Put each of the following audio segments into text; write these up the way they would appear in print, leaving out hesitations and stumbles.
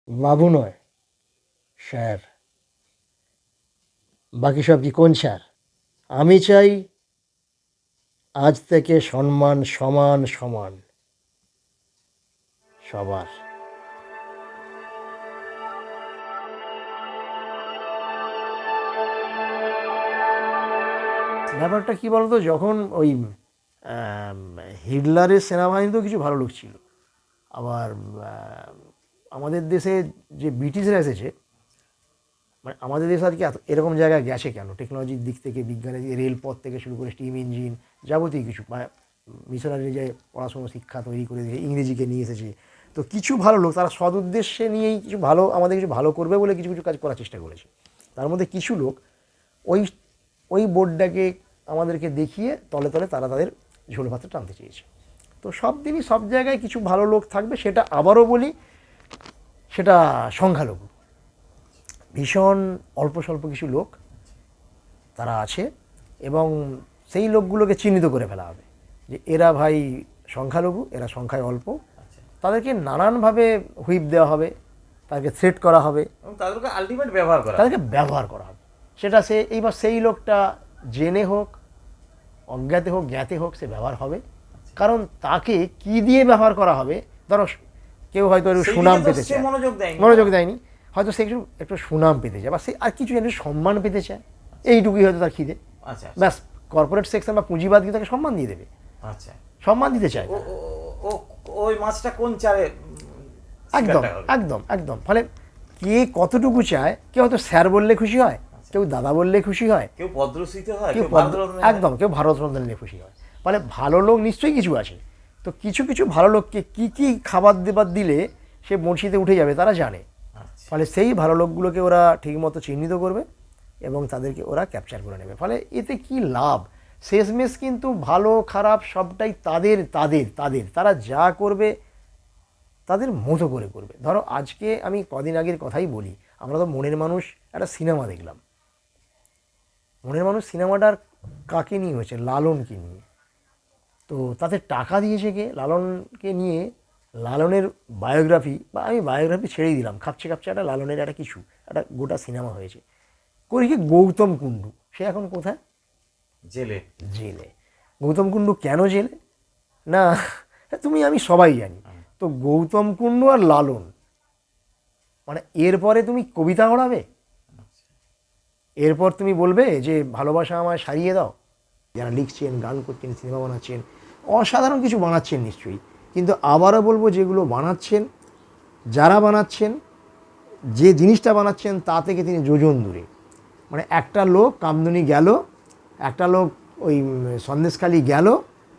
বাবু নয়, স্যার। বাকি সব কি কোন স্যার? আমি চাই আজ থেকে সম্মান সমান সমান সবার। ব্যাপারটা কি বলতো, যখন ওই হিটলারের সেনাবাহিনীতেও কিছু ভালো লোক ছিল, আবার আমাদের দেশে যে ব্রিটিশরা এসেছে, মানে আমাদের দেশ আর কি এরকম জায়গায় গেছে কেন, টেকনোলজির দিক থেকে, বিজ্ঞানের রেলপথ থেকে শুরু করে স্টিম ইঞ্জিন যাবতীয় কিছু, মিশনারি যে পড়াশুনো শিক্ষা তৈরি করে দিয়ে ইংরেজিকে নিয়ে এসেছে। তো কিছু ভালো লোক তারা সদ উদ্দেশ্যে নিয়েই কিছু ভালো, আমাদের কিছু ভালো করবে বলে কিছু কিছু কাজ করার চেষ্টা করেছে। তার মধ্যে কিছু লোক ওই ওই বোর্ডটাকে আমাদেরকে দেখিয়ে তলে তলে তারা তাদের ঝোল ভাতে টানতে চেয়েছে। তো সব দিনই সব জায়গায় কিছু ভালো লোক থাকবে, সেটা আবারও বলি, সেটা সংখ্যালঘু। ভীষণ অল্প স্বল্প কিছু লোক তারা আছে, এবং সেই লোকগুলোকে চিহ্নিত করে ফেলা হবে যে এরা ভাই সংখ্যালঘু, এরা সংখ্যায় অল্প। তাদেরকে নানানভাবে হুইপ দেওয়া হবে, তাদেরকে থ্রেট করা হবে, তাদেরকে আলটিমেট ব্যবহার করা, তাদেরকে ব্যবহার করা হবে। সেটা সে এইবার সেই লোকটা জেনে হোক, অজ্ঞাতে হোক, জ্ঞাতে হোক, সে ব্যবহার হবে। কারণ তাকে কি দিয়ে ব্যবহার করা হবে, ধরো কেউ হয়তো একটু সুনাম পেতে চায়, মনোযোগ দেয়নি, হয়তো সে একটু সুনাম পেতে চায়, বা সে আর কিছু একটু সম্মান পেতে চায়, এইটুকুই হয়তো তার খিদে। ব্যাস, কর্পোরেট সেকশন বা পুঁজিবাদ কি তাকে সম্মান দিয়ে দেবে, সম্মান দিতে চায়। ওই মাছটা কোন চারে, একদম একদম একদম। ফলে কে কতটুকু চায়, কেউ হয়তো স্যার বললে খুশি হয়, কেউ দাদা বললে খুশি হয়, কেউ পদ্মশ্রীতে হয়, কেউ একদম, কেউ ভারতরত্ন নিলে খুশি হয়। ফলে ভালো লোক নিশ্চয়ই কিছু আছে। তো কিছু কিছু ভালো লোককে কী কী খাবার দেবার দিলে সে বঁড়শিতে উঠে যাবে তারা জানে। ফলে সেই ভালো লোকগুলোকে ওরা ঠিকমতো চিহ্নিত করবে এবং তাদেরকে ওরা ক্যাপচার করে নেবে। ফলে এতে কি লাভ, শেষমেশ কিন্তু ভালো খারাপ সবটাই তাদের তাদের তাদের তারা যা করবে তাদের মতো করে করবে। ধরো আজকে আমি কদিন আগের কথাই বলি, আমরা তো মনের মানুষ একটা সিনেমা দেখলাম। মনের মানুষ সিনেমাটার কাকে নিয়ে হয়েছে, লালনকে নিয়ে। তো তাদের টাকা দিয়েছে কে, লালনকে নিয়ে লালনের বায়োগ্রাফি, বা আমি বায়োগ্রাফি ছেড়েই দিলাম, খাপছে খাপছে একটা লালনের একটা কিছু একটা গোটা সিনেমা হয়েছে। করি কি, গৌতম কুণ্ডু, সে এখন কোথায়? জেলে। জেলে। গৌতম কুণ্ডু কেন জেলে? না, তুমি আমি সবাই জানি। তো গৌতম কুণ্ডু আর লালন, মানে এরপরে তুমি কবিতা গড়াবে, এরপর তুমি বলবে যে ভালোবাসা আমায় সারিয়ে দাও। যারা লিখছেন, গান করছেন, সিনেমা বানাচ্ছেন, অসাধারণ কিছু বানাচ্ছেন নিশ্চয়ই, কিন্তু আবারও বলবো, যেগুলো বানাচ্ছেন, যারা বানাচ্ছেন, যে জিনিসটা বানাচ্ছেন তা থেকে তিনি যোজন দূরে। মানে একটা লোক কামদুনি গেল, একটা লোক ওই সন্দেশখালি গেল,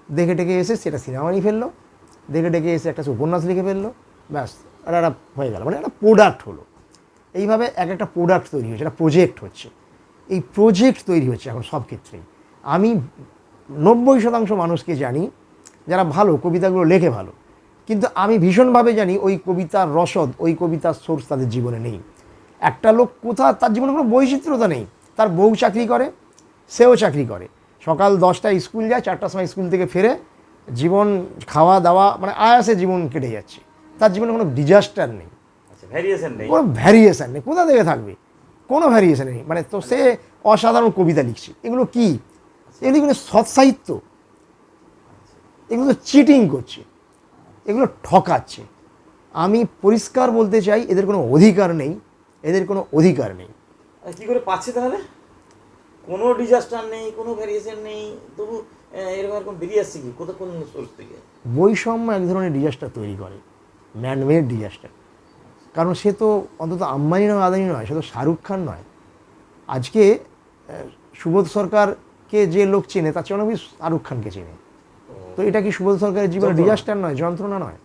দেখে টেকে এসে সেটা সিনেমা নিয়ে ফেললো, দেখে টেকে এসে একটা উপন্যাস লিখে ফেললো, ব্যাস এটা একটা হয়ে গেল, মানে একটা প্রোডাক্ট হলো। এইভাবে এক একটা প্রোডাক্ট তৈরি হচ্ছে, একটা প্রজেক্ট হচ্ছে। এই প্রজেক্ট তৈরি হচ্ছে এখন সব ক্ষেত্রেই। আমি 90% মানুষকে জানি যারা ভালো কবিতাগুলো লেখে ভালো, কিন্তু আমি ভীষণভাবে জানি ওই কবিতার রসদ, ওই কবিতার সোর্স তাদের জীবনে নেই। একটা লোক তার জীবনে কোনো বৈচিত্র্যতা নেই, তার বউ চাকরি করে, সেও চাকরি করে, সকাল 10টায় স্কুল যায়, 4টার সময় স্কুল থেকে ফেরে, জীবন খাওয়া দাওয়া মানে আয়াসে জীবন কেটে যাচ্ছে, তার জীবনে কোনো ডিজাস্টার নেই, কোনো ভ্যারিয়েশন নেই। কোথা থেকে থাকবে, কোনো ভ্যারিয়েশন নেই। মানে তো সে অসাধারণ কবিতা লিখছে, এগুলো কি, এগুলো কিন্তু সৎসাহিত্য, এগুলো চিটিং করছে, এগুলো ঠকাচ্ছে। আমি পরিষ্কার বলতে চাই, এদের কোনো অধিকার নেই, এদের কোনো অধিকার নেই। কী করে পাচ্ছে তাহলে? কোনো ডিজাস্টার নেই, কোনো ভ্যারিয়েশন নেই, তবু এরকম এরকম বেরিয়ে আসছে কি, কোন সোর্স থেকে? বৈষম্য এক ধরনের ডিজাস্টার তৈরি করে, ম্যানমেড ডিজাস্টার। কারণ সে তো অন্তত আম্বানি নয়, আদানি নয়, সে তো শাহরুখ খান নয়। আজকে সুবোধ সরকারকে যে লোক চেনে তার চেয়ে অনেক বেশি শাহরুখ খানকে চেনে। তো এটা কি সুবোধ সরকারের জীবনে ডিজাস্টার নয়, যন্ত্রণা নয়?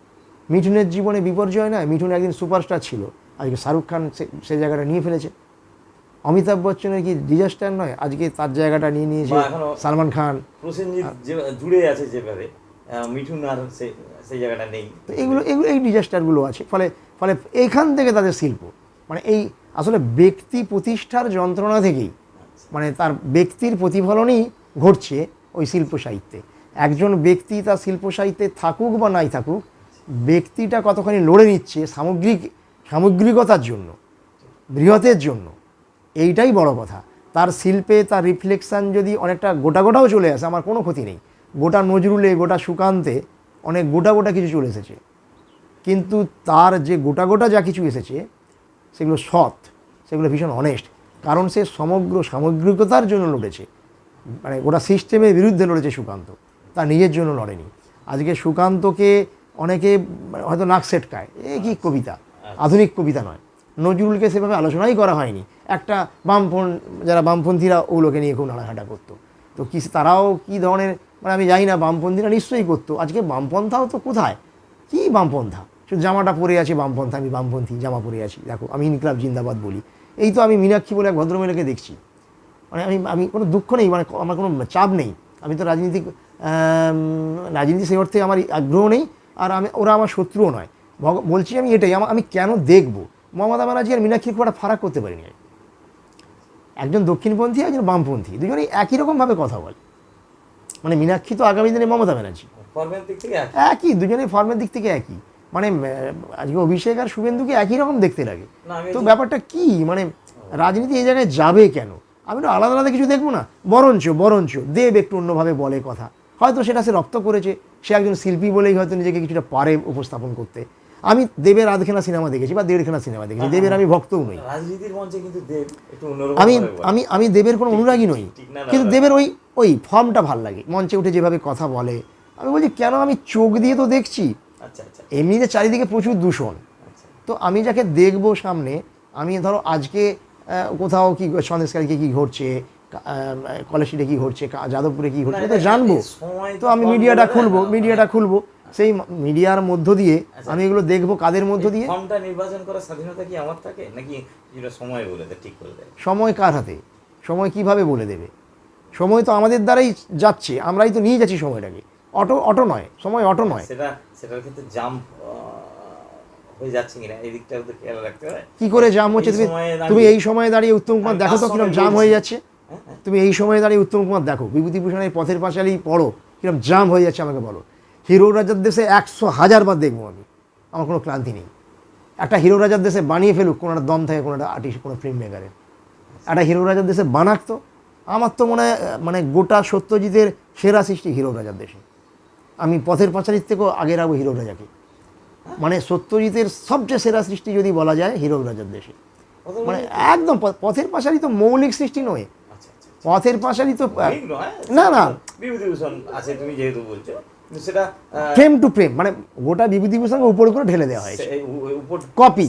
মিঠুনের জীবনে বিপর্যয় নয়? মিঠুন একদিন সুপারস্টার ছিল, আজকে শাহরুখ খান সে জায়গাটা নিয়ে ফেলেছে। অমিতাভ বচ্চনের কি ডিজাস্টার নয়, আজকে তার জায়গাটা নিয়ে নিয়েছে সালমান খান। প্রসেনজিৎ জুড়ে আছে যেভাবে, মিঠুন আর সেই জায়গাটা নেই। তো এগুলো এগুলো এই ডিজাস্টারগুলো আছে। ফলে ফলে এইখান থেকে তাদের শিল্প, মানে এই আসলে ব্যক্তি প্রতিষ্ঠার যন্ত্রণা থেকেই, মানে তার ব্যক্তির প্রতিফলনই ঘটছে ওই শিল্প সাহিত্যে। একজন ব্যক্তি তার শিল্প সাহিত্যে থাকুক বা নাই থাকুক, ব্যক্তিটা কতখানি লড়ে নিচ্ছে সামগ্রিক সামগ্রিকতার জন্য, বৃহতের জন্য, এইটাই বড় কথা। তার শিল্পে তার রিফ্লেকশান যদি অনেকটা গোটা গোটাও চলে আসে, আমার কোনো ক্ষতি নেই। গোটা নজরুলে, গোটা সুকান্তে অনেক গোটা গোটা কিছু চলে এসেছে, কিন্তু তার যে গোটা গোটা যা কিছু এসেছে সেগুলো সৎ, সেগুলো ভীষণ অনেস্ট, কারণ সে সমগ্র সামগ্রিকতার জন্য লড়েছে, মানে গোটা সিস্টেমের বিরুদ্ধে লড়েছে সুকান্ত, তার নিজের জন্য লড়েনি। আজকে সুকান্তকে অনেকে হয়তো নাক সেটকায়, এ কি কবিতা, আধুনিক কবিতা নয়। নজরুলকে সেভাবে আলোচনাই করা হয়নি। একটা যারা বামপন্থীরা ওগুলোকে নিয়ে খুব নাড়াঘাটা করতো, তো কি তারাও কী ধরনের, মানে আমি জানি না, বামপন্থীরা নিশ্চয়ই করতো। আজকে বামপন্থাও তো কোথায়, কী বামপন্থা, শুধু জামাটা পরে আছি বামপন্থা, আমি বামপন্থী, জামা পরে আছি, দেখো আমি ইনকলাব জিন্দাবাদ বলি। এই তো আমি মীনাক্ষী বলে এক ভদ্রমহিলাকে দেখছি, মানে আমি কোনো দুঃখ নেই, মানে আমার কোনো চাপ নেই। আমি তো রাজনীতি সেই অর্থে আমার আগ্রহ নেই, আর ওরা আমার শত্রুও নয়। বলছি আমি এটাই, আমি কেন দেখবো মমতা ব্যানার্জি আর মীনাক্ষীর খুব একটা ফারাক করতে পারিনি। একজন দক্ষিণপন্থী, একজন বামপন্থী, দুজনেই একই রকমভাবে কথা বলে। মানে মীনাক্ষী তো আগামী দিনে মমতা ব্যানার্জি, একই, দুজনেই ফর্মের দিক থেকে একই। মানে আজকে অভিষেক আর শুভেন্দুকে একই রকম দেখতে লাগে। তো ব্যাপারটা কি, মানে রাজনীতি এই জায়গায় যাবে কেন? আমি তো আলাদা আলাদা কিছু দেখবো না, বরঞ্চ দেব একটু অন্যভাবে বলে কথা, হয়তো সেটা সে রপ্ত করেছে, সে একজন শিল্পী বলেই হয়তো নিজেকে কিছুটা পারে উপস্থাপন করতে। আমি দেবের আধখানা সিনেমা দেখেছি বা দেড়খানা সিনেমা দেখেছি, দেবের আমি ভক্তও নই, রাজনীতির মঞ্চে কিন্তু দেব একটু অন্যরকম আমি দেবের কোনো অনুরাগী নই, কিন্তু দেবের ওই ফর্মটা ভাল লাগে, মঞ্চে উঠে যেভাবে কথা বলে। আমি বলছি কেন, আমি চোখ দিয়ে তো দেখছি, এমনিতে চারিদিকে প্রচুর দূষণ, তো আমি যাকে দেখবো সামনে, আমি ধরো আজকে কোথাও কি সন্দেশকারীকে কী ঘটছে, কলেজ স্ট্রিটে কী ঘটছে, যাদবপুরে কী ঘটছে, তো জানবো, তো আমি মিডিয়াটা খুলবো, সেই মিডিয়ার মধ্য দিয়ে আমি এগুলো দেখবো। কাদের মধ্য দিয়ে? ফর্মটা নির্বাচন করার স্বাধীনতা কি আমার থাকে, নাকি সময় বলে দেয়, ঠিক করে দেয়? সময় কার হাতে? সময় কিভাবে বলে দেবে? সময় তো আমাদের দ্বারাই যাচ্ছে, আমরাই তো নিয়ে যাচ্ছি সময়টাকে। অটো নয়, সময় অটো নয়। সেটার ক্ষেত্রে জাম হয়ে যাচ্ছে কিনা এই দিকটা তো খেয়াল রাখতে হয়। কি করে জাম হচ্ছে? তুমি এই সময়ে দাঁড়িয়ে উত্তম কুমার দেখো তো কিরকম জাম হয়ে যাচ্ছে। তুমি এই সময়ে দাঁড়িয়ে উত্তম কুমার দেখো, বিভূতিভূষণের পথের পাঁচালী পড়ো, কিরকম জাম হয়ে যাচ্ছে আমাকে বলো। হিরো রাজার দেশে 100,000 বার দেখবো আমি, আমার কোনো ক্লান্তি নেই। একটা হিরো রাজার দেশে বানিয়ে ফেলুক কোনো একটা দম থাকে, কোনো একটা আর্টিস্ট, কোনো ফিল্ম মেকারের, একটা হিরো রাজার দেশে বানাক তো। আমার তো মনে হয় মানে গোটা সত্যজিতের সেরা সৃষ্টি হিরো রাজার দেশে। আমি পথের পাঁচালীর থেকেও আগে রাখবো হিরো রাজাকে, মানে সত্যজিতের সবচেয়ে সেরা সৃষ্টি যদি বলা যায় হিরো রাজার দেশে, মানে একদম। পথের পাঁচালী তো মৌলিক সৃষ্টি নয়, পথের পাঁচালী তো না বিভূতিভূষণ আছে, তুমি যেহেতু বলছো সেটা ফ্রেম টু ফ্রেম, মানে গোটা বিভূতিভূষণকে উপরে করে ঢেলে দেওয়া হয়েছে, কপি,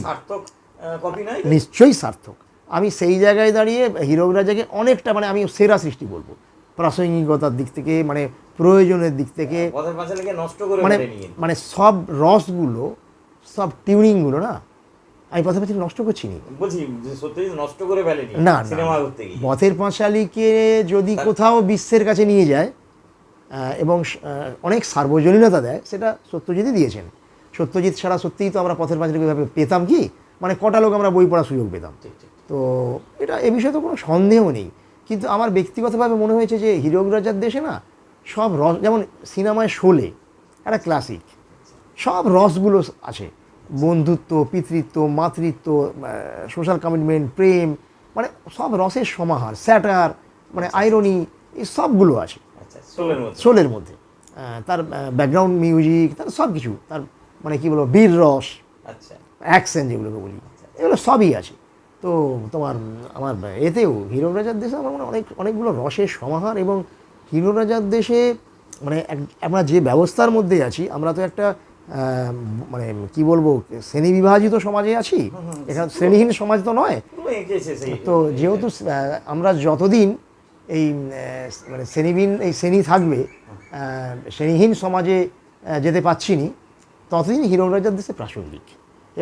কপি নয়, নিশ্চয়ই সার্থক। আমি সেই জায়গায় দাঁড়িয়ে হিরো রাজাকে অনেকটা, মানে আমি সেরা সৃষ্টি বলবো, প্রাসঙ্গিকতার দিক থেকে, মানে প্রয়োজনের দিক থেকে, মানে সব রসগুলো, সব টিউনিংগুলো, না আমি পথের পাঁচালী নষ্ট করছি নি, না পথের পাঁচালীকে যদি কোথাও বিশ্বের কাছে নিয়ে যায় এবং অনেক সার্বজনীনতা দেয়, সেটা সত্যজিৎই দিয়েছেন। সত্যজিৎ ছাড়া সত্যিই তো আমরা পথের পাঁচালীকে এভাবে পেতাম কি, মানে কটা লোক আমরা বই পড়ার সুযোগ পেতাম। তো এটা এ বিষয়ে তো কোনো সন্দেহ নেই, কিন্তু আমার ব্যক্তিগতভাবে মনে হয়েছে যে হিরো রাজার দেশে না সব রস, যেমন সিনেমায় শোলে একটা ক্লাসিক, সব রসগুলো আছে, বন্ধুত্ব, পিতৃত্ব, মাতৃত্ব, সোশ্যাল কমিটমেন্ট, প্রেম, মানে সব রসের সমাহার, স্যাটার, মানে আইরনি, এই সবগুলো আছে শোলের মধ্যে। তার ব্যাকগ্রাউন্ড মিউজিক, তার সব কিছু, তার মানে কী বলবো, বীর রস, অ্যাকশন যেগুলোকে বলি, এগুলো সবই আছে। তো আমার এতেও হিরো রাজার দেশে আমার মনে অনেকগুলো রসের সমাহার, এবং হিরো রাজার দেশে মানে আমরা যে ব্যবস্থার মধ্যে আছি, আমরা তো একটা মানে কি বলবো, শ্রেণী বিভাজিত সমাজে আছি, এখানে শ্রেণীহীন সমাজ তো নয়। তো যেহেতু আমরা যতদিন এই মানে শ্রেণী থাকবে, শ্রেণীহীন সমাজে যেতে পারছি নি, ততদিন হিরো রাজার দেশে প্রাসঙ্গিক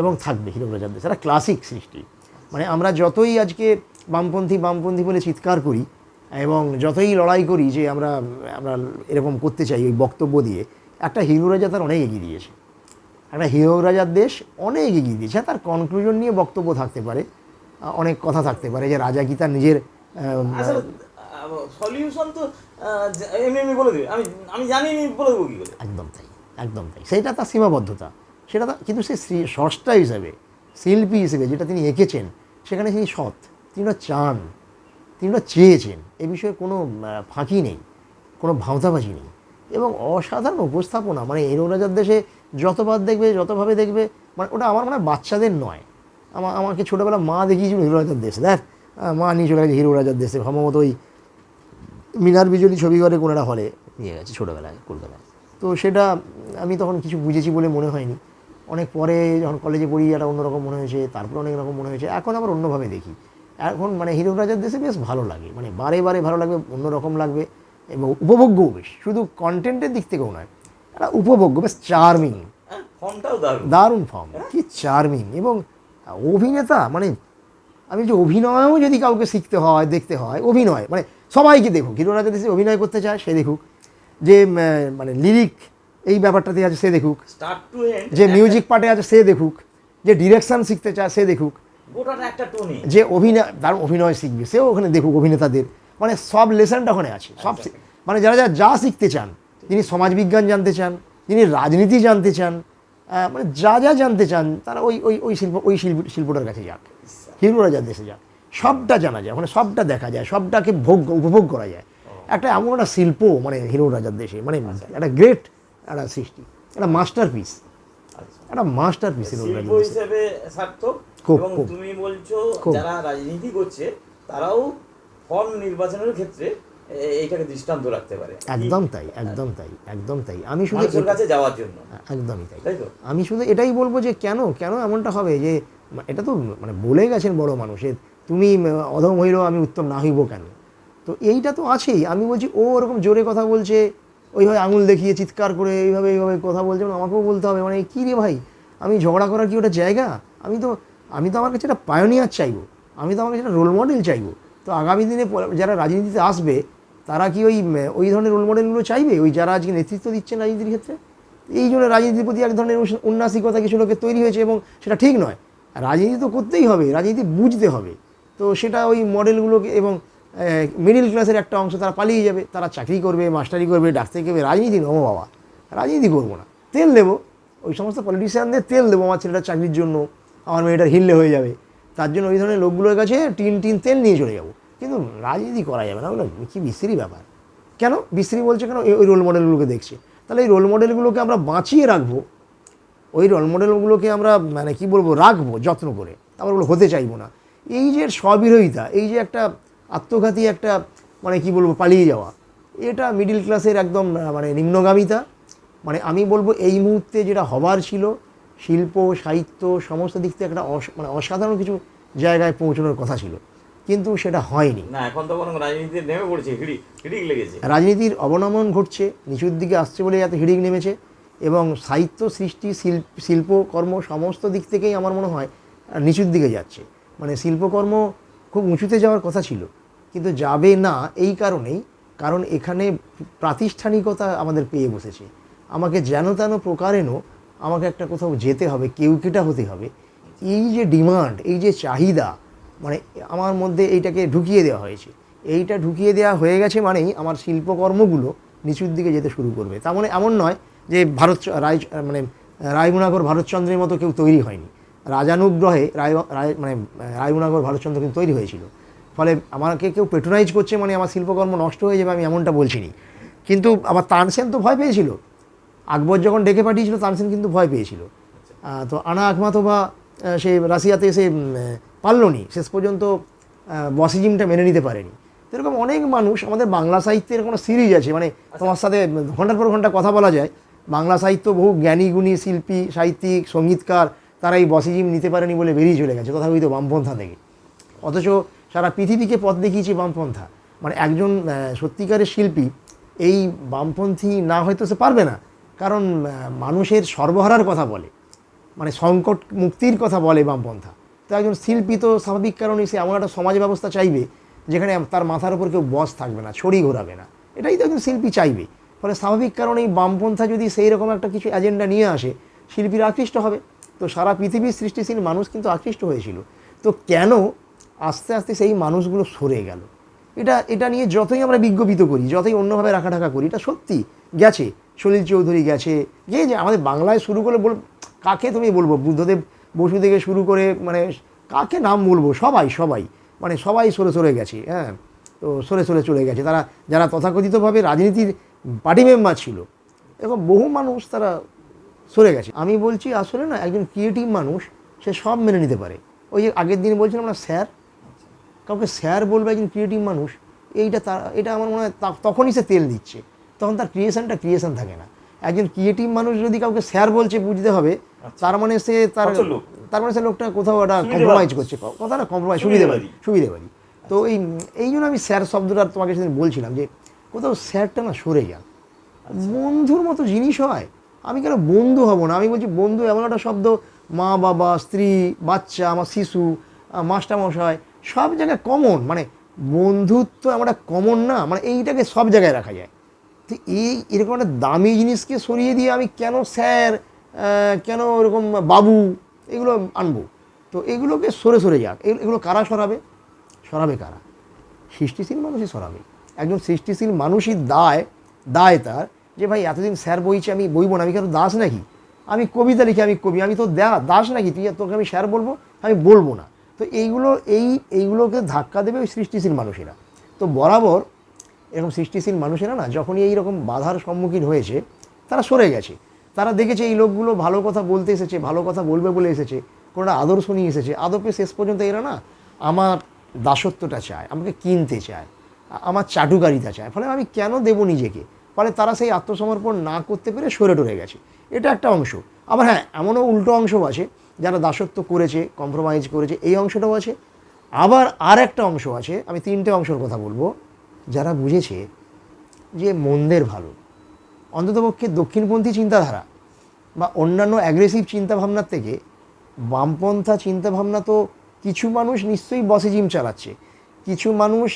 এবং থাকবে। হিরো রাজার দেশে একটা ক্লাসিক সৃষ্টি, মানে আমরা যতই আজকে বামপন্থী বলে চিৎকার করি এবং যতই লড়াই করি যে আমরা এরকম করতে চাই ওই বক্তব্য দিয়ে, একটা হিরো রাজা তার অনেক এগিয়ে দিয়েছে, একটা হিরো রাজার দেশ অনেক এগিয়ে দিয়েছে। তার কনক্লুশন নিয়ে বক্তব্য থাকতে পারে, অনেক কথা থাকতে পারে, যে রাজা কি তার নিজের সলিউশন তো এমনি বলে দেবে, আমি জানি বলে দেবো কি করে, একদম তাই, একদম তাই, সেটা তার সীমাবদ্ধতা, সেটা কিন্তু সে স্রষ্টা হিসাবে শিল্পী হিসেবে যেটা তিনি এঁকেছেন সেখানে তিনি সৎ, তিনি চান, তিনি চেয়েছেন, এ বিষয়ে কোনো ফাঁকি নেই, কোনো ভাঁওতাবাজি নেই এবং অসাধারণ উপস্থাপনা। মানে হিরো রাজার দেশে যতবার দেখবে যতভাবে দেখবে, মানে ওটা আমার মনে হয় বাচ্চাদের নয়। আমাকে ছোটোবেলা মা দেখিয়েছিল হিরো রাজার দেশে, দেখ মা নিয়ে চলে গেছে হিরো রাজার দেশে, সম্ভবত ওই মিনার বিজলি ছবি ঘরে কোনো একটা হলে নিয়ে গেছে ছোটোবেলায় কলকাতায়। তো সেটা আমি তখন কিছু বুঝেছি বলে মনে হয়নি, অনেক পরে যখন কলেজে পড়ি একটা অন্যরকম মনে হয়েছে, তারপর অনেক রকম মনে হয়েছে, এখন আবার অন্যভাবে দেখি। এখন মানে হিরো রাজার দেশে বেশ ভালো লাগে, মানে বারে বারে ভালো লাগবে, অন্যরকম লাগবে এবং উপভোগ্যও বেশ, শুধু কন্টেন্টের দিক থেকেও নয়, একটা উপভোগ্য, বেশ চার্মিং, ফর্মটাও দারুণ। দারুণ ফর্ম, কি চার্মিং। এবং অভিনেতা মানে আমি যে অভিনয়ও যদি কাউকে শিখতে হয় দেখতে হয়, অভিনয় মানে সবাইকে দেখুক, হিরো রাজা দেশে অভিনয় করতে চায় সে দেখুক, যে মানে লিরিক এই ব্যাপারটাতে আছে সে দেখুক, স্টার্ট টু এন্ড যে মিউজিক পার্টে আছে সে দেখুক, যে ডিরেকশন শিখতে চায় সে দেখুক, গোটাটা একটা টোনে, যে অভিনয় তার অভিনয় শিখবে সেও ওখানে দেখুক অভিনেতাদের, মানে সব লেসনটা ওখানে আছে সব। মানে যারা যারা যা শিখতে চান, যিনি সমাজবিজ্ঞান জানতে চান, যিনি রাজনীতি জানতে চান, মানে যা যা জানতে চান তারা ওই ওই ওই শিল্প ওই শিল্পটার কাছে যাক, হিরো রাজার দেশে যাক, সবটা জানা যায়, মানে সবটা দেখা যায়, সবটাকে উপভোগ করা যায়। একটা এমন একটা শিল্প মানে হিরো রাজার দেশে, মানে একটা গ্রেট একটা সৃষ্টি, একটা মাস্টারপিস, একটা মাস্টারপিস হিরো রাজার শিল্প দেশে। হিসেবে সার্থক। খুব, এবং খুব। তুমি বলছো খুব। যারা রাজনীতি করছে তারাও ফর্ম নির্বাচনের ক্ষেত্রে এইটাকে দৃষ্টান্ত রাখতে পারে। একদম তাই, একদম তাই, একদম তাই। আমি শুধু মানুষের কাছে যাওয়ার জন্য। একদমই তাই, তাই তো? আমি শুধু এটাই বলবো যে কেন কেন এমনটা হবে, যে এটা তো মানে বলে গেছেন বড় মানুষের, তুমি অধম হইল আমি উত্তম না হইব কেন, তো এইটা তো আছেই। আমি বলছি ও ওরকম জোরে কথা বলছে, ওইভাবে আঙুল দেখিয়ে চিৎকার করে এইভাবে এইভাবে কথা বলছে, মানে আমাকেও বলতে হবে, মানে কী রে ভাই, আমি ঝগড়া করার কি ওটা জায়গা? আমি তো আমার কাছে একটা পায়োনিয়ার চাইবো, আমি তো আমার কাছে একটা রোল মডেল চাইবো। তো আগামী দিনে যারা রাজনীতিতে আসবে তারা কি ওই ধরনের রোল মডেলগুলো চাইবে, ওই যারা আজকে নেতৃত্ব দিচ্ছেন রাজনীতির ক্ষেত্রে? এই জন্য রাজনীতির প্রতি এক ধরনের উন্নাসিকতা কিছু লোকের তৈরি হয়েছে এবং সেটা ঠিক নয়। রাজনীতি তো করতেই হবে, রাজনীতি বুঝতে হবে। তো সেটা ওই মডেলগুলোকে এবং মিডিল ক্লাসের একটা অংশ তারা পালিয়ে যাবে, তারা চাকরি করবে, মাস্টারি করবে, ডাক্তারি করবে, রাজনীতি নবো বাবা, রাজনীতি করবো না, তেল দেবো, ওই সমস্ত পলিটিশিয়ানদের তেল দেবো আমার ছেলেটার চাকরির জন্য, আমার মেয়েটার হিললে হয়ে যাবে, তার জন্য ওই ধরনের লোকগুলোর কাছে টিন তেল নিয়ে চলে যাবো, কিন্তু রাজনীতি করা যাবে না। ওগুলো কি বিশ্রী ব্যাপার। কেন বিশ্রী বলছে? কেন ওই রোল মডেলগুলোকে দেখছে, তাহলে এই রোল মডেলগুলোকে আমরা বাঁচিয়ে রাখবো, ওই রোল মডেলগুলোকে আমরা মানে কি বলবো রাখবো যত্ন করে, তারপর ওগুলো হতে চাইবো না। এই যে স্ববিরোধিতা, এই যে একটা আত্মঘাতী একটা মানে কি বলবো পালিয়ে যাওয়া, এটা মিডিল ক্লাসের একদম মানে নিম্নগামিতা। মানে আমি বলবো এই মুহূর্তে যেটা হবার ছিল, শিল্প সাহিত্য সমস্ত দিক থেকে একটা মানে অসাধারণ কিছু জায়গায় পৌঁছানোর কথা ছিল, কিন্তু সেটা হয়নি। না, এখন তো বরং রাজনীতিতে নেমে পড়েছে, হিড়িক লেগেছে, রাজনীতির অবনমন ঘটছে, নিচুর দিকে আসছে বলে এত হিড়িক নেমেছে, এবং সাহিত্য সৃষ্টি শিল্পকর্ম সমস্ত দিক থেকেই আমার মনে হয় নিচুর দিকে যাচ্ছে। মানে শিল্পকর্ম খুব উঁচুতে যাওয়ার কথা ছিল, কিন্তু যাবে না এই কারণেই, কারণ এখানে প্রাতিষ্ঠানিকতা আমাদের পেয়ে বসেছে। আমাকে যেন তেন প্রকারেণও আমাকে একটা কোথাও যেতে হবে, কেউকেটা হতে হবে, এই যে ডিমান্ড, এই যে চাহিদা, মানে আমার মধ্যে এইটাকে ঢুকিয়ে দেওয়া হয়েছে। এইটা ঢুকিয়ে দেওয়া হয়ে গেছে মানেই আমার শিল্পকর্মগুলো নিচুর দিকে যেতে শুরু করবে। তার মানে এমন নয় যে মানে রায়মুনাগর ভারতচন্দ্রের মতো কেউ তৈরি হয়নি, রাজানুগ্রহে মানে রায়মুনাগর ভারতচন্দ্র কিন্তু তৈরি হয়েছিল। ফলে আমাকে কেউ পেট্রোনাইজ করছে মানে আমার শিল্পকর্ম নষ্ট হয়ে যাবে আমি এমনটা বলছি নি। কিন্তু আবার তানসেন তো ভয় পেয়েছিল, আকবর যখন ডেকে পাঠিয়েছিল তানসেন কিন্তু ভয় পেয়েছিল। তো আনা আখমাতোভা সে রাশিয়াতে এসে পারল নি, শেষ পর্যন্ত বসিজিমটা মেনে নিতে পারেনি। তো এরকম অনেক মানুষ আমাদের বাংলা সাহিত্যের কোনো সিরিজ আছে, মানে তোমার সাথে ঘন্টার পর ঘন্টা কথা বলা যায়। বাংলা সাহিত্য বহু জ্ঞানী গুণী শিল্পী সাহিত্যিক সঙ্গীতকার তারা এই বসিজিম নিতে পারেনি বলে বেরিয়ে চলে গেছে তথাকথিত বামপন্থা থেকে। অথচ সারা পৃথিবীকে পথ দেখিয়েছে বামপন্থা। মানে একজন সত্যিকারের শিল্পী এই বামপন্থী না হয়তো সে পারবে না, কারণ মানুষের সর্বহারার কথা বলে, মানে সংকট মুক্তির কথা বলে বামপন্থা। তো একজন শিল্পী তো স্বাভাবিক কারণেই সে এমন একটা সমাজ ব্যবস্থা চাইবে যেখানে তার মাথার উপর কেউ বস থাকবে না, ছড়ি ঘোরাবে না, এটাই তো একজন শিল্পী চাইবে। ফলে স্বাভাবিক কারণেই বামপন্থা যদি সেই রকম একটা কিছু এজেন্ডা নিয়ে আসে শিল্পীরা আকৃষ্ট হবে। তো সারা পৃথিবীর সৃষ্টিশীল মানুষ কিন্তু আকৃষ্ট হয়েছিল। তো কেন আস্তে আস্তে সেই মানুষগুলো সরে গেল? এটা নিয়ে যতই আমরা বিজ্ঞপিত করি, যতই অন্যভাবে রাখা করি, এটা সত্যি গেছে। সলিল চৌধুরী গেছে, যে আমাদের বাংলায় শুরু করে কাকে তুমি বলবো, বুদ্ধদেব বসু থেকে শুরু করে মানে কাকে নাম বলবো, সবাই সবাই মানে সবাই সরে সরে গেছে। হ্যাঁ, তো সরে সরে চলে গেছে তারা, যারা তথাকথিতভাবে রাজনীতির পার্টি মেম্বার ছিল, এরকম বহু মানুষ তারা সরে গেছে। আমি বলছি আসলে না, একজন ক্রিয়েটিভ মানুষ সে সব মেনে নিতে পারে। ওই যে আগের দিন বলছিলাম না স্যার, কাউকে স্যার বলবে একজন ক্রিয়েটিভ মানুষ, এটা আমার মনে হয় তখনই সে তেল দিচ্ছে, তখন তার ক্রিয়েশন থাকে না। একজন ক্রিয়েটিভ মানুষ যদি কাউকে স্যার বলছে বুঝতে হবে তার মানে সে তার মানে সে লোকটা কোথাও একটা কম্প্রোমাইজ করছে, কথাটা কম্প্রোমাইজ, সুবিধেবাদী। তো এই জন্য আমি স্যার শব্দটা তোমাকে সেদিন বলছিলাম যে কোথাও স্যারটা না সরে যাক। বন্ধুর মতো জিনিস হয়, আমি কেন বন্ধু হব না? আমি বলছি বন্ধু এমন একটা শব্দ, মা বাবা, স্ত্রী, বাচ্চা, আমার শিশু, মাস্টারমশাই, সব জায়গায় কমন। মানে বন্ধুত্ব এমন একটা কমন না, মানে এইটাকে সব জায়গায় রাখা যায়। তো এরকম একটা দামি জিনিসকে সরিয়ে দিয়ে আমি কেন স্যার, কেন এরকম বাবু এগুলো আনবো? তো এগুলোকে সরে যাক। এগুলো কারা সরাবে কারা? সৃষ্টিশীল মানুষই সরাবে। একজন সৃষ্টিশীল মানুষই দায় তার যে ভাই এতদিন স্যার বইছে, আমি বইব না। আমি কেন দাস নাকি? আমি কবিতা লিখি, আমি কবি, আমি তো দাস নাকি? তোকে আমি স্যার বলবো? আমি বলবো না। তো এইগুলোকে ধাক্কা দেবে ওই সৃষ্টিশীল মানুষেরা। তো বরাবর এরকম সৃষ্টিশীল মানুষেরা না যখনই এইরকম বাধার সম্মুখীন হয়েছে তারা সরে গেছে। তারা দেখেছে এই লোকগুলো ভালো কথা বলতে এসেছে, ভালো কথা বলবে বলে এসেছে, কোনোটা আদর্শ নিয়ে এসেছে। আদপে শেষ পর্যন্ত এরা না আমার দাসত্বটা চায়, আমাকে কিনতে চায়, আমার চাটুকারিতা চায়। ফলে আমি কেন দেবো নিজেকে? ফলে তারা সেই আত্মসমর্পণ না করতে পেরে সরে গেছে। এটা একটা অংশ। আবার হ্যাঁ, এমনও উল্টো অংশও আছে যারা দাসত্ব করেছে, কম্প্রোমাইজ করেছে, এই অংশটাও আছে। আবার আর একটা অংশ আছে, আমি তিনটে অংশের কথা বলবো, যারা বুঝেছে যে মন্দের ভালো, অন্ততপক্ষে দক্ষিণপন্থী চিন্তাধারা বা অন্যান্য অ্যাগ্রেসিভ চিন্তাভাবনার থেকে বামপন্থা চিন্তাভাবনা, তো কিছু মানুষ নিশ্চয়ই বসে জিম চালাচ্ছে, কিছু মানুষ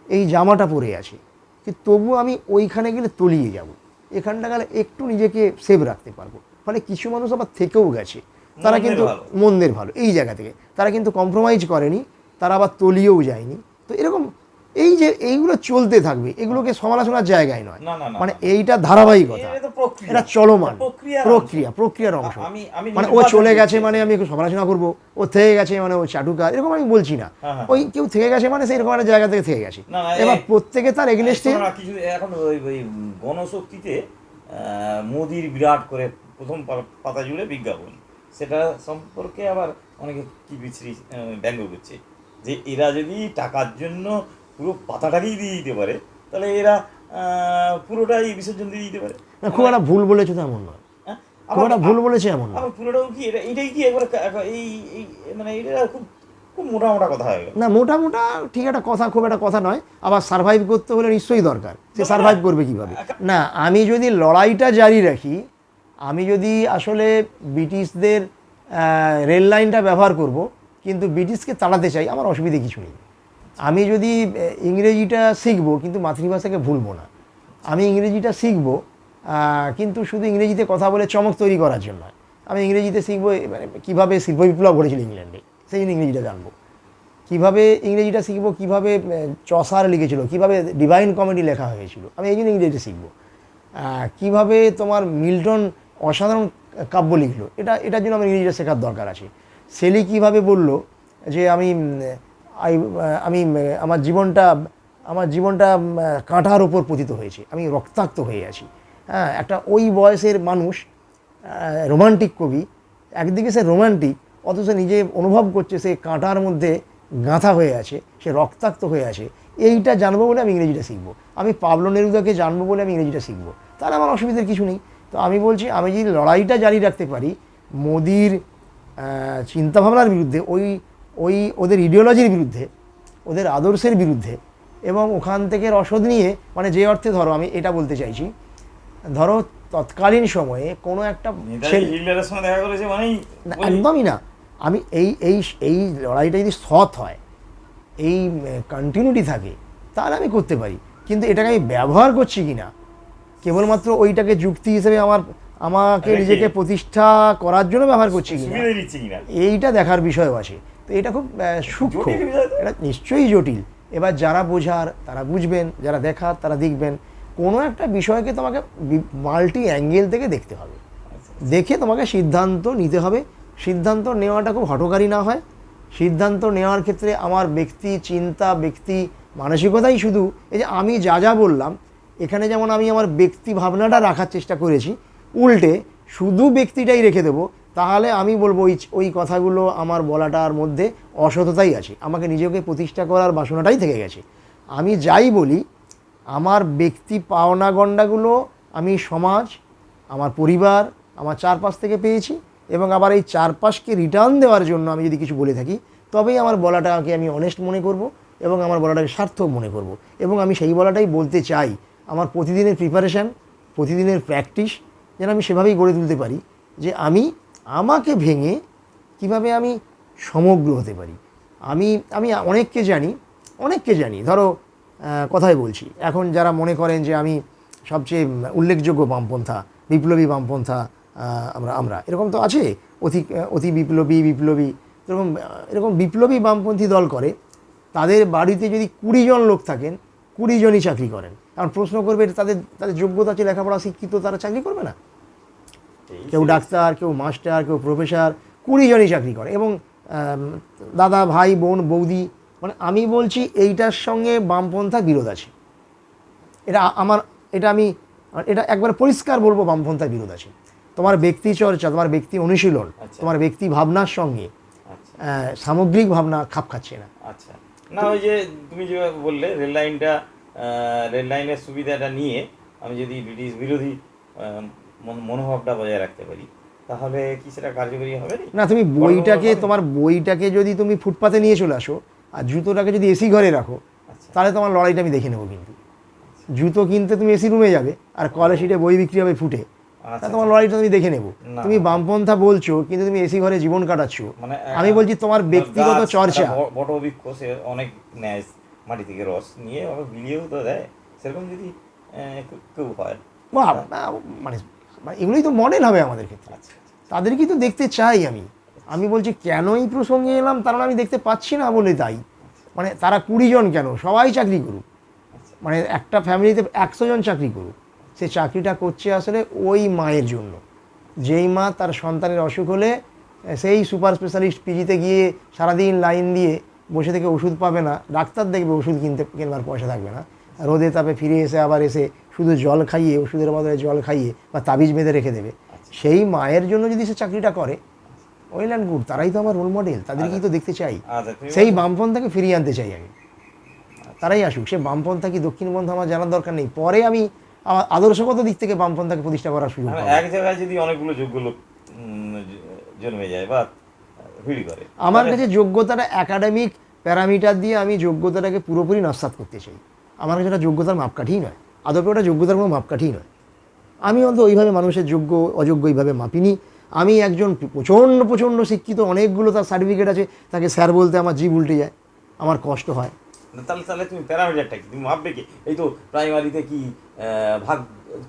এই জামাটা পরে আছে, কিন্তু তবু আমি ওইখানে গেলে তলিয়ে যাব, এখানটা গেলে একটু নিজেকে সেভ রাখতে পারবো। ফলে কিছু মানুষ আবার থেকেও গেছে, তারা কিন্তু মন্দের ভালো এই জায়গা থেকে, তারা কিন্তু কম্প্রোমাইজ করেনি, তারা আবার তলিয়েও যায়নি। তো এরকম এইগুলো চলতে থাকবে, এগুলোকে সমালোচনার জায়গায় নয়, মানে এইটা ধারাবাহিকতা, এটা চলমান প্রক্রিয়ার অংশ। মানে ও চলে গেছে মানে আমি একটু সমালোচনা করবো, ও থেকে গেছে মানে ও চাটুকার, এরকম আমি বলছি না। ওই কেউ থেকে গেছে মানে সেই রকম একটা জায়গা থেকে থেকে গেছে, এবার প্রত্যেকে তার এগেইনস্টে। এখন ওই গণশক্তিতে মোদির বিরাট করে প্রথম পাতা জুড়ে বিজ্ঞাপন, সেটা সম্পর্কে আবার অনেকে কি বিশ্রী ব্যঙ্গ করছে যে এরা যদি টাকার জন্য পুরো পাতাটাকেই দিয়ে দিতে পারে, তাহলে এরা পুরোটাই বিসর্জন দিয়ে দিতে পারে। খুব একটা ভুল বলেছে তো এমন নয়, খুব একটা ভুল বলেছে এমন নয়। পুরোটাও কি এটাই কি একবার এই মানে এটা খুব খুব মোটা কথা হয়ে গেল না? মোটা ঠিক একটা কথা, খুব একটা কথা নয়। আবার সারভাইভ করতে হলে নিশ্চয়ই দরকার, সে সারভাইভ করবে কীভাবে? না, আমি যদি লড়াইটা জারি রাখি, আমি যদি আসলে ব্রিটিশদের রেল লাইনটা ব্যবহার করব কিন্তু ব্রিটিশকে তাড়াতে চাই, আমার অসুবিধে কিছু নেই। আমি যদি ইংরেজিটা শিখবো কিন্তু মাতৃভাষাকে ভুলবো না, আমি ইংরেজিটা শিখবো কিন্তু শুধু ইংরেজিতে কথা বলে চমক তৈরি করার জন্য নয়। আমি ইংরেজিতে শিখবো মানে কীভাবে শিল্প বিপ্লব ঘটেছিল ইংল্যান্ডে, সেই জন্য ইংরেজিটা জানবো। কীভাবে ইংরেজিটা শিখবো, কীভাবে চসার লিখেছিল, কীভাবে ডিভাইন কমেডি লেখা হয়েছিল, আমি এই জন্য ইংরেজিটা শিখবো। কীভাবে তোমার মিল্টন অসাধারণ কাব্য লিখলো, এটার জন্য আমার ইংরেজিটা শেখার দরকার আছে। শেলি কীভাবে বললো যে আমি আমার জীবনটা কাঁটার ওপর পতিত হয়েছে, আমি রক্তাক্ত হয়ে আছি। হ্যাঁ, একটা ওই বয়সের মানুষ, রোমান্টিক কবি, একদিকে সে রোমান্টিক অথচ নিজে অনুভব করছে সে কাঁটার মধ্যে গাঁথা হয়ে আছে, সে রক্তাক্ত হয়ে আছে। এইটা জানবো বলে আমি ইংরেজিটা শিখবো, আমি পাবলো নেরুদাকে জানবো বলে আমি ইংরেজিটা শিখবো, তাহলে আমার অসুবিধার কিছু নেই। তো আমি বলছি, আমি যদি লড়াইটা জারি রাখতে পারি মোদির চিন্তাভাবনার বিরুদ্ধে, ওদের ইডিওলজির বিরুদ্ধে, ওদের আদর্শের বিরুদ্ধে, এবং ওখান থেকে রসদ নিয়ে, মানে যে অর্থে ধরো আমি এটা বলতে চাইছি, ধরো তৎকালীন সময়ে কোনো একটা একদমই না, আমি এই লড়াইটা যদি সৎ হয়, এই কন্টিনিউটি থাকে, তাহলে আমি করতে পারি। কিন্তু এটাকে আমি ব্যবহার করছি কি না, কেবলমাত্র ওইটাকে যুক্তি হিসেবে আমাকে নিজেকে প্রতিষ্ঠা করার জন্য ব্যবহার করছি কিনা, এইটা দেখার বিষয়ও আছে। তো এটা খুব সূক্ষ্ম, এটা নিশ্চয়ই জটিল। এবার যারা বোঝার তারা বুঝবেন, যারা দেখার তারা দেখবেন। কোনো একটা বিষয়কে তোমাকে মাল্টি অ্যাঙ্গেল থেকে দেখতে হবে, দেখে তোমাকে সিদ্ধান্ত নিতে হবে, সিদ্ধান্ত নেওয়াটা খুব হঠকারী না হয়। সিদ্ধান্ত নেওয়ার ক্ষেত্রে আমার ব্যক্তি চিন্তা, ব্যক্তি মানসিকতাই শুধু, এই যে আমি যা যা বললাম এখানে যেমন আমি আমার ব্যক্তি ভাবনাটা রাখার চেষ্টা করেছি, উল্টে শুধু ব্যক্তিটাই রেখে দেবো, তাহলে আমি বলবো ওই কথাগুলো আমার বলাটার মধ্যে অসততাই আছে, আমাকে নিজেকে প্রতিষ্ঠা করার বাসনাটাই থেকে গেছে। আমি যাই বলি আমার ব্যক্তি পাওনা গণ্ডাগুলো আমি সমাজ, আমার পরিবার, আমার চারপাশ থেকে পেয়েছি, এবং আবার এই চারপাশকে রিটার্ন দেওয়ার জন্য আমি যদি কিছু বলে থাকি তবেই আমার বলাটাকে আমি অনেস্ট মনে করব এবং আমার বলাটাকে সার্থক মনে করব, এবং আমি সেই বলাটাই বলতে চাই। আমার প্রতিদিনের প্রিপারেশান, প্রতিদিনের প্র্যাকটিস যেন আমি সেভাবেই গড়ে তুলতে পারি যে আমি আমাকে ভেঙে কিভাবে আমি সমগ্র হতে পারি। আমি আমি অনেককে জানি ধরো কথাই বলছি, এখন যারা মনে করেন যে আমি সবচেয়ে উল্লেখযোগ্য বামপন্থা, বিপ্লবী বামপন্থা, আমরা এরকম তো আছে, অতি বিপ্লবী এরকম বিপ্লবী বামপন্থী দল করে, তাদের বাড়িতে যদি 20 জন লোক থাকেন 20 জনই চাকরি করেন। কারণ প্রশ্ন করবে তাদের যোগ্যতা আছে, লেখাপড়া শিক্ষিত, তারা চাকরি করবে না? কেউ ডাক্তার, কেউ মাস্টার, কেউ প্রফেসর, 20 জনই চাকরি করে, এবং দাদা, ভাই, বোন, বৌদি, মানে আমি বলছি এইটার সঙ্গে বামপন্থা বিরোধ আছে। এটা একবার পরিষ্কার বলবো, বামপন্থার বিরোধ আছে। তোমার ব্যক্তি চর্চা, তোমার ব্যক্তি অনুশীলন, তোমার ব্যক্তি ভাবনার সঙ্গে সামগ্রিক ভাবনা খাপ খাচ্ছে না। আচ্ছা, না ওই যে তুমি যে বললে রেল লাইনের সুবিধাটা নিয়ে আমি যদি ব্রিটিশ বিরোধী মনোভাবটা বজায় রাখতে পারি তাহলে কি সেটা কার্যকরী হবে না? তুমি তোমার বইটাকে যদি তুমি ফুটপাতে নিয়ে চলে আসো আর জুতোটাকে যদি এসি ঘরে রাখো, তাহলে তোমার লড়াইটা আমি দেখে নেবো। কিন্তু জুতো কিনতে তুমি এসি রুমে যাবে আর কলেজ সিটে বই বিক্রি হবে ফুটে, তোমার লড়াইটা তুমি দেখে নেবো। তুমি বামপন্থা বলছো কিন্তু তুমি এসি ঘরে জীবন কাটাচ্ছ। মানে আমি বলছি তোমার ব্যক্তিগত চর্চা, বটবৃক্ষ সে অনেক নেয় মাটি থেকে রস নিয়ে বিলিয়েও তো দেয়, সেরকম যদি কেউ হয় মানে এগুলোই তো মডেল হবে আমাদের ক্ষেত্রে। তাদেরকেই তো দেখতে চাই আমি বলছি কেন এই প্রসঙ্গে এলাম, তারা আমি দেখতে পাচ্ছি না বলে তাই। মানে তারা 20 জন কেন, সবাই চাকরি করুক, মানে একটা ফ্যামিলিতে 100 জন চাকরি করুক, সে চাকরিটা করছে আসলে ওই মায়ের জন্য, যেই মা তার সন্তানের অসুখ হলে সেই সুপার স্পেশালিস্ট পিজিতে গিয়ে সারাদিন লাইন দিয়ে বসে থেকে ওষুধ পাবে না, ডাক্তার দেখবে ওষুধ কেনবার পয়সা থাকবে না, রোদে তাপে ফিরে এসে আবার এসে শুধু জল খাইয়ে, ওষুধের বদলে জল খাইয়ে বা তাবিজ বেঁধে রেখে দেবে। সেই মায়ের জন্য যদি সে চাকরিটা করে, ওয়েল অ্যান্ড গুড, তারাই তো আমার রোল মডেল, তাদেরকেই তো দেখতে চাই। সেই বামপন্থাকে ফিরিয়ে আনতে চাই আমি, তারাই আসুক। সে বামপন্থা কি দক্ষিণপন্থা আমার জানার দরকার নেই, পরে আমি আমার আদর্শগত দিক থেকে বামপন্থাকে প্রতিষ্ঠা করার সুযোগ পাবো। এক জায়গায় যদি অনেকগুলো যোগ্য লোক জন্মে যায় বা ভিড় করে, আমার কাছে যোগ্যতাটা একাডেমিক প্যারামিটার দিয়ে আমি যোগ্যতাটাকে পুরোপুরি নস্যাৎ করতে চাই। আমার কাছে এটা যোগ্যতার মাপকাঠিই নয়, আদপে ওটা যোগ্যতার কোনো মাপকাঠিই নয়। আমি অন্তত ওইভাবে মানুষের যোগ্য অযোগ্য এইভাবে মাপিনি। আমি একজন প্রচণ্ড শিক্ষিত, অনেকগুলো তার সার্টিফিকেট আছে, তাকে স্যার বলতে আমার জিভ উল্টে যায়, আমার কষ্ট হয়। তাহলে তুমি প্যারামিটারটা কি, তুমি ভাববে কি এই তো প্রাইমারিতে কি ভাগ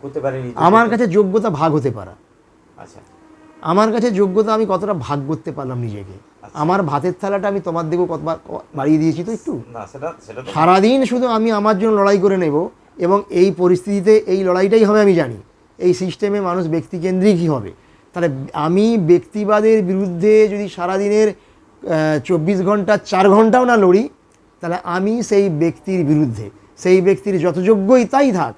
করতে পারেনি? আমার কাছে যোগ্যতা ভাগ হতে পারা। আচ্ছা, আমার কাছে যোগ্যতা আমি কতটা ভাগ করতে পারলাম নিজেকে। আমার ভাতের থালাটা আমি তোমার দিকেও কতবার বাড়িয়ে দিয়েছি তো একটু। না সেটা সারাদিন শুধু আমি আমার জন্য লড়াই করে নেব, এবং এই পরিস্থিতিতে এই লড়াইটাই হবে আমি জানি। এই সিস্টেমে মানুষ ব্যক্তিকেন্দ্রিকই হবে। তাহলে আমি ব্যক্তিবাদের বিরুদ্ধে যদি সারাদিনের 24 ঘন্টা 4 ঘন্টাও না লড়ি, তাহলে আমি সেই ব্যক্তির বিরুদ্ধে, সেই ব্যক্তির যত যোগ্যই তাই থাক,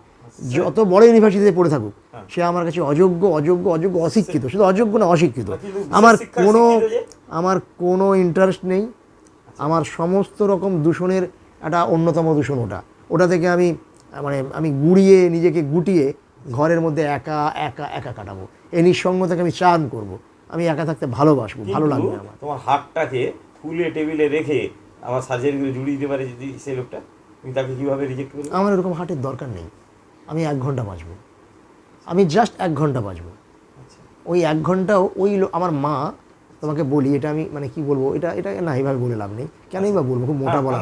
যত বড় ইউনিভার্সিটিতে পড়ে থাকুক, সে আমার কাছে অযোগ্য অশিক্ষিত, শুধু অযোগ্য না অশিক্ষিত, আমার কোনো ইন্টারেস্ট নেই। আমার সমস্ত রকম দূষণের একটা অন্যতম দূষণ ওটা থেকে আমি নিজেকে গুটিয়ে ঘরের মধ্যে একা কাটাবো। এই নিঃসঙ্গতাকে আমি চান করব, আমি একা থাকতে ভালোবাসবো, ভালো লাগবে আমার। তোমার হাতটাকে ফুলে টেবিলে রেখে আমার সার্জারি করে জুড়িয়ে দিতে পারে যদি সেই লোকটা, তুমি তাকে কীভাবে রিজেক্ট করবে? আমার এরকম হার্টের দরকার নেই। আমি 1 ঘন্টা বাঁচবো, আমি জাস্ট 1 ঘন্টা বাঁচবো। ওই 1 ঘন্টাও আমার মা, তোমাকে বলি এটা আমি কি বলবো, এটা না এইভাবে বলে লাভ নেই, কেনই বা বলবো, খুব মোটা বলা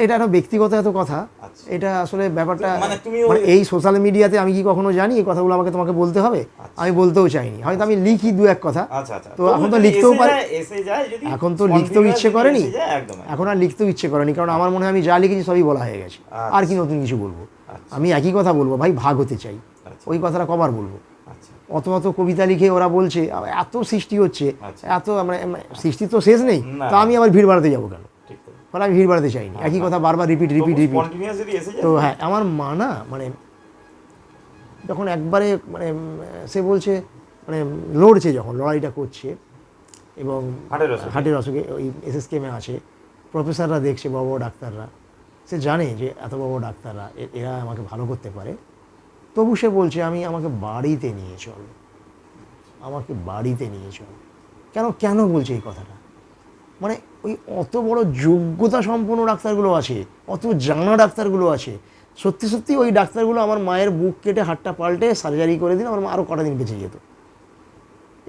এটা একটা ব্যক্তিগত এত কথা। এটা আসলে ব্যাপারটা এই সোশ্যাল মিডিয়াতে আমি কি কখনো জানি এই কথাগুলো আমাকে তোমাকে বলতে হবে? আমি বলতেও চাইনি, হয়তো আমি লিখি 2-1 কথা, তো এখন তো লিখতেও পারি, এখন তো লিখতেও ইচ্ছে করেনি, এখন আর লিখতেও ইচ্ছে করেনি, কারণ আমার মনে হয় আমি যা লিখেছি সবই বলা হয়ে গেছে, আর কি নতুন কিছু বলবো? আমি একই কথা বলবো, ভাই ভাগ হতে চাই, ওই কথাটা কবার বলবো? অত অত কবিতা লিখে ওরা বলছে এত সৃষ্টি হচ্ছে, আচ্ছা। এত মানে সৃষ্টি তো শেষ নেই, না। তো আমি আবার ভিড় বাড়াতে যাবো কেন? ঠিক তাই। ফলে আমি ভিড় বাড়াতে চাইনি, একই কথা বারবার রিপিট রিপিট রিপিট। কন্টিনিউয়াসলি এসে যায়। তো হ্যাঁ, আমার মা না মানে যখন একবারে মানে সে বলছে মানে লড়ছে, যখন লড়াইটা করছে এবং হার্টের অসুখে ওই এসএসকেএমে আছে, প্রফেসররা দেখছে, বড় বড় ডাক্তাররা, সে জানে যে এত বড় বড় ডাক্তাররা এরা আমাকে ভালো করতে পারে, তবু সে বলছে আমাকে বাড়িতে নিয়ে চল, আমাকে বাড়িতে নিয়ে চল। কেন কেন বলছে এই কথাটা? মানে ওই অত বড় যোগ্যতা সম্পন্ন ডাক্তারগুলো আছে, অত জানা ডাক্তারগুলো আছে, সত্যি সত্যি ওই ডাক্তারগুলো আমার মায়ের বুক কেটে হাড়টা পাল্টে সার্জারি করে দিন, আমার মা আরও কটা দিন বেঁচে যেত।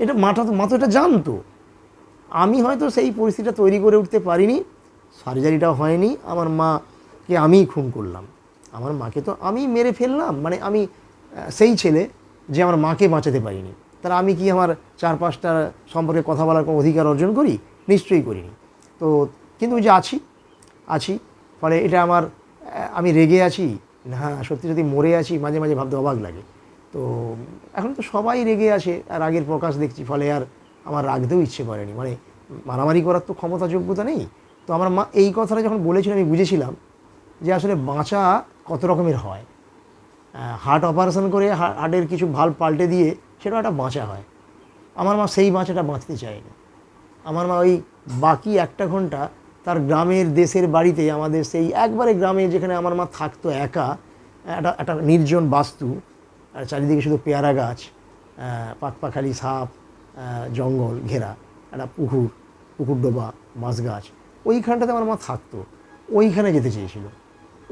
এটা মা তো এটা জানতো। আমি হয়তো সেই পরিস্থিতিটা তৈরি করে উঠতে পারিনি, সার্জারিটাও হয়নি, আমার মাকে আমিই খুন করলাম, আমার মাকে তো আমি মেরে ফেললাম। মানে আমি সেই ছেলে যে আমার মাকে বাঁচাতে পারিনি, তাহলে আমি কি আমার 4-5টা সম্পর্কে কথা বলার কোনো অধিকার অর্জন করি? নিশ্চয়ই করিনি। তো কিন্তু ওই যে আছি ফলে এটা আমার আমি রেগে আছি না, সত্যি সত্যি মরে আছি, মাঝে মাঝে ভাবতে অবাক লাগে। তো এখন তো সবাই রেগে আছে, আর রাগের প্রকাশ দেখছি, ফলে আর আমার রাগতেও ইচ্ছে করেনি। মানে মারামারি করার তো ক্ষমতা যোগ্যতা নেই। তো আমার মা এই কথাটা যখন বলেছিল, আমি বুঝেছিলাম যে আসলে বাঁচা কত রকমের হয়। হার্ট অপারেশন করে হার্টের কিছু ভাল্ব পাল্টে দিয়ে সেটাও একটা বাঁচা হয়। আমার মা সেই বাঁচাটা বাঁচতে চায়নি। আমার মা ওই বাকি 1টা ঘন্টা তার গ্রামের দেশের বাড়িতে, আমাদের সেই একবারে গ্রামে যেখানে আমার মা থাকতো একা, একটা নির্জন বাস্তু, আর চারিদিকে শুধু পেয়ারা গাছ, পাকপাখালি সাপ, জঙ্গল ঘেরা একটা পুকুর ডোবা, মাছ গাছ, ওইখানটাতে আমার মা থাকতো। ওইখানে যেতে চেয়েছিল,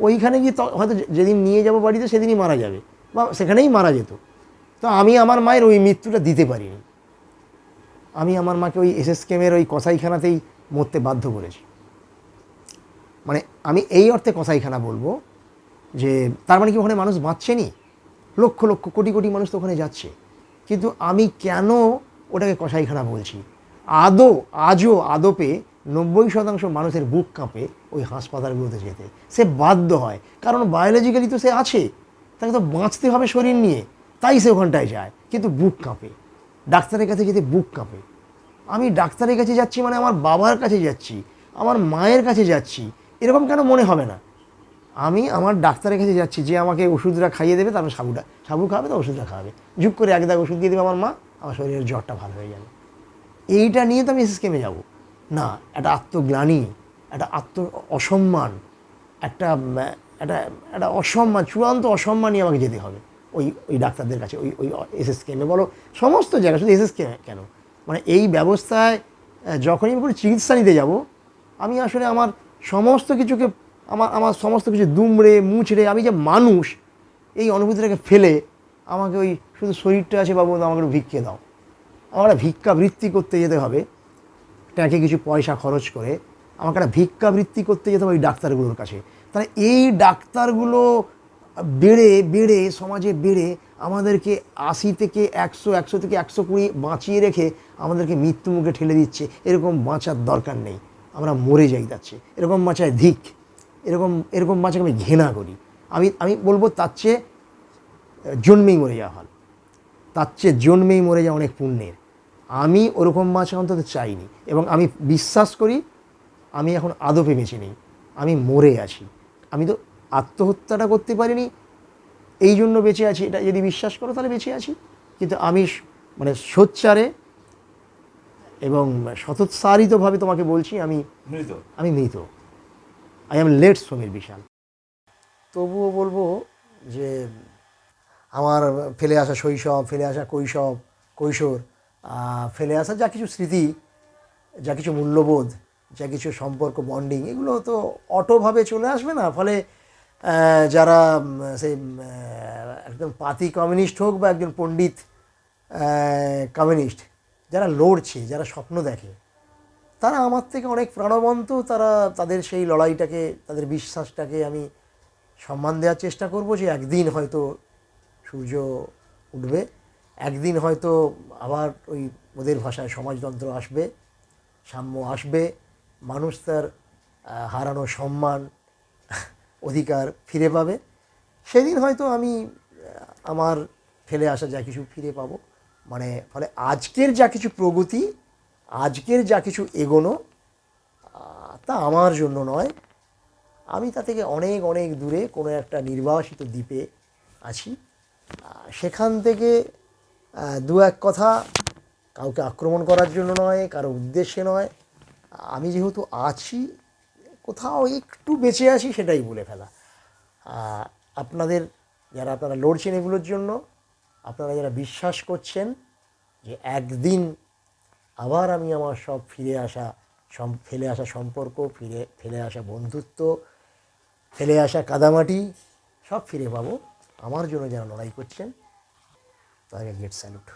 ওইখানে গিয়ে হয়তো যেদিন নিয়ে যাব বাড়িতে সেদিনই মারা যাবে বা সেখানেই মারা যেত। তো আমি আমার মায়ের ওই মৃত্যুটা দিতে পারিনি। আমি আমার মাকে ওই এসএসকেএমের ওই কসাইখানাতেই মরতে বাধ্য করেছি। মানে আমি এই অর্থে কসাইখানা বলবো যে তার মানে কি ওখানে মানুষ বাঁচছেনি, লক্ষ লক্ষ কোটি কোটি মানুষ তো ওখানে যাচ্ছে, কিন্তু আমি কেন ওটাকে কসাইখানা বলছি? আজও আদপে 90% মানুষের বুক কাঁপে ওই হাসপাতালগুলোতে যেতে, সে বাধ্য হয়, কারণ বায়োলজিক্যালি তো সে আছে, তাকে তো বাঁচতে হবে শরীর নিয়ে, তাই সে ওখানটায় যায়, কিন্তু বুক কাঁপে, ডাক্তারের কাছে যেতে বুক কাঁপে। আমি ডাক্তারের কাছে যাচ্ছি মানে আমার বাবার কাছে যাচ্ছি, আমার মায়ের কাছে যাচ্ছি, এরকম কেন মনে হবে না? আমি আমার ডাক্তারের কাছে যাচ্ছি যে আমাকে ওষুধটা খাইয়ে দেবে, তারপর সাবু খাওয়াবে, তো ওষুধটা খাওয়াবে, ঝুপ করে এক দাগ ওষুধ দিয়ে দেবে আমার মা, আমার শরীরের জ্বরটা ভালো হয়ে যাবে। এইটা নিয়ে তো আমি এসএসকেএমে যাব না। একটা আত্মগ্লানি, একটা অসম্মান, একটা একটা একটা অসম্মান, চূড়ান্ত অসম্মান নিয়ে আমাকে যেতে হবে ওই ডাক্তারদের কাছে, ওই এসএসকেএমে বলো, সমস্ত জায়গায়, শুধু এসএসকেএমে কেন, মানে এই ব্যবস্থায় যখনই আমি কোনো চিকিৎসা নিতে যাব, আমি আসলে আমার সমস্ত কিছুকে, আমার সমস্ত কিছু দুমড়ে মুচড়ে, আমি যে মানুষ এই অনুভূতিটাকে ফেলে আমাকে ওই শুধু শরীরটা আছে বাবু, আমাকে একটু ভিক্ষে দাও, আমার একটা ভিক্ষাবৃত্তি করতে যেতে হবে, ট্যাঁকে কিছু পয়সা খরচ করে আমাকে একটা ভিক্ষাবৃত্তি করতে যেতে হবে ওই ডাক্তারগুলোর কাছে। তাহলে এই ডাক্তারগুলো বেড়ে বেড়ে সমাজে বেড়ে আমাদেরকে 80 থেকে 100 থেকে 120 বাঁচিয়ে রেখে আমাদেরকে মৃত্যু মুখে ঠেলে দিচ্ছে। এরকম বাঁচার দরকার নেই, আমরা মরে যাই যাচ্ছে, এরকম বাঁচায় ধিক, এরকম বাঁচাকে আমি ঘৃণা করি। আমি বলবো তার চেয়ে জন্মেই মরে যাওয়া ভালো, তার চেয়ে জন্মেই মরে যাওয়া অনেক পুণ্যের। আমি ওরকম বাঁচা অন্তত চাইনি, এবং আমি বিশ্বাস করি আমি এখন আদপে বেঁচে নেই, আমি মরে আছি। আমি তো আত্মহত্যাটা করতে পারিনি, এই জন্য বেঁচে আছি, এটা যদি বিশ্বাস করো তাহলে বেঁচে আছি। কিন্তু আমি মানে সোচ্চারে এবং স্বতঃসারিতভাবে তোমাকে বলছি আমি মৃত। আই এম লেট সমীর বিশাল। তবুও বলবো যে আমার ফেলে আসা শৈশব, ফেলে আসা কৈশোর, ফেলে আসা যা কিছু স্মৃতি, যা কিছু মূল্যবোধ, যা কিছু সম্পর্ক, বন্ডিং, এগুলো তো অটোভাবে চলে আসবে না। ফলে যারা সেই একজন পাতি কমিউনিস্ট হোক বা একজন পণ্ডিত কমিউনিস্ট, যারা লড়ছে, যারা স্বপ্ন দেখে, তারা আমার থেকে অনেক প্রাণবন্ত, তারা তাদের সেই লড়াইটাকে, তাদের বিশ্বাসটাকে আমি সম্মান দেওয়ার চেষ্টা করব যে একদিন হয়তো সূর্য উঠবে, একদিন হয়তো আবার ওই ওদের ভাষায় সমাজতন্ত্র আসবে, সাম্য আসবে, মানুষ তার হারানো সম্মান, অধিকার ফিরে পাবে। সেদিন হয়তো আমি আমার ফেলে আসা যা কিছু ফিরে পাবো, মানে ফলে আজকের যা কিছু প্রগতি, আজকের যা কিছু এগোনো, তা আমার জন্য নয়। আমি তা থেকে অনেক অনেক দূরে কোনো একটা নির্বাসিত দ্বীপে আছি। সেখান থেকে দু এক কথা কাউকে আক্রমণ করার জন্য নয়, কারো উদ্দেশ্যে নয়, আমি যেহেতু আছি, কোথাও একটু বেঁচে আছি সেটাই বলে ফেলা। আপনাদের যারা আপনারা লড়ছেন এগুলোর জন্য, আপনারা যারা বিশ্বাস করছেন যে একদিন আবার আমি আমার সব ফেলে আসা সম্পর্ক, ফেলে আসা বন্ধুত্ব, ফেলে আসা কাদামাটি সব ফিরে পাবো, আমার জন্য যারা লড়াই করছেন তাদেরকে গ্রেট স্যালুট।